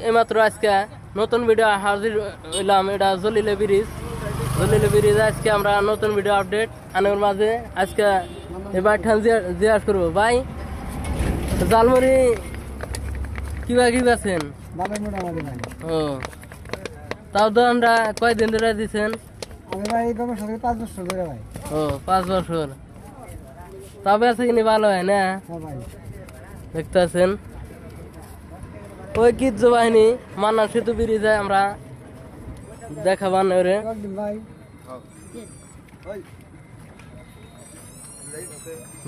এইমাত্র আজকে নতুন ভিডিও হাজির হইলাম। এটা জলিলে ব্রিজ আজকে আমরা নতুন ভিডিও আপডেট আনার মাঝে আজকে এবার ঠান জিজ্ঞাসা করবো ভাই জালমুড়ি কি আছেন? ও তাও তো আমরা কয়দিন ধরে দিচ্ছেন? ও 5 বছর। তবে আছে কিনি ভালো হয় না? দেখতে আছেন ঐতিহ্য বাহিনী মান্না সেতু ব্রিজে আমরা দেখাবান ওরে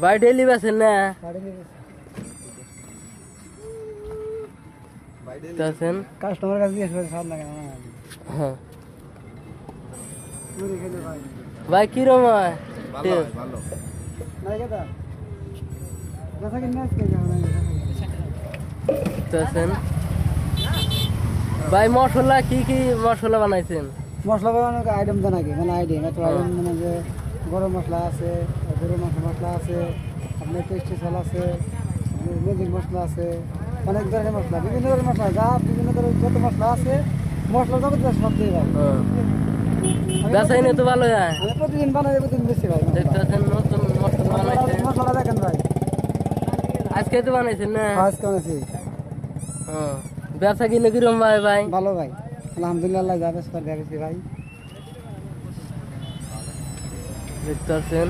ভাই ডেলি বেছেন না? কাস্টমার কাছে হ্যাঁ ভাই কিরম হয়? ভাই মশলা কি মশলা বানাইছেন? মশলা বানানোর আইটেম জানা কি মানে আইটেম মানে যে গরম মশলা আছে, গরু মাংস মশলা আছে, আপনার টেস্টি চাল আছে, ম্যাজিক মশলা আছে, অনেক ধরনের মশলা, বিভিন্ন ধরনের মশলা, যা বিভিন্ন ধরনের যত মশলা আছে মশলা জগৎ সব দিয়ে ভাই বেচাইনি তো ভালো হয়। আমি প্রতিদিন বানাই, প্রতিদিন বেশি ভাই। দেখতেছেন নতুন মশলা দেখেন ভাই, আজকে তো বানাইছেন না? আজকে বানাইছি। ব্যবসা কিনে কিরম ভাই? ভালো ভাই, আলহামদুলিল্লাহ, যা বেশ করে দেখেছি ভাই। দেখতেছেন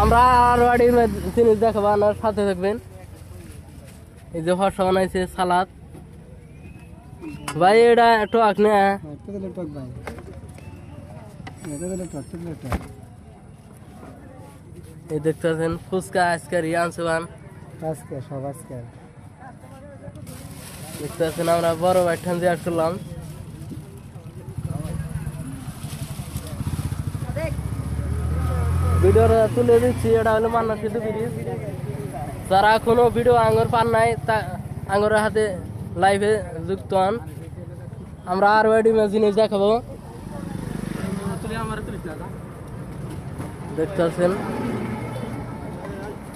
আমরা আর বাড়ির জিনিস দেখাবো, আর সাথে থাকবেন। এই যে ফর্সা বানাইছে সালাদ ভাই, এটা টক না? এই দেখতেছেন ফুচকা আজকে আনছেন সব আজকে দেখতেছেন। আমরা বড় ভাই ঠান দিয়ে আসলাম। ভিডিওটা তুলে দিচ্ছি। এটা হলো মান্না সেতু ব্রিজ। যারা এখনো ভিডিও আঙুর পান নাই তা আঙুরের হাতে লাইভে যুক্ত হন। আমরা আর ওয়াইডি জিনিস দেখাবো, দেখতেছেন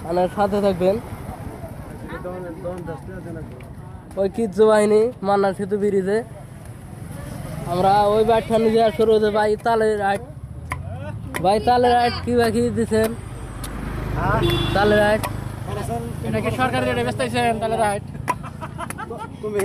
আমার সাথে থাকবেন। ঐতিহ্য বাহিনী মান্না সেতু ব্রিজে আমরা ওই বাড়িটা নিজে শুরু হতে ভাই তালের রাইট কি দিচ্ছেন? তালের রাইট এটা কি সরকারি রেটে বেচতেছেন? তালের রাইট তুমি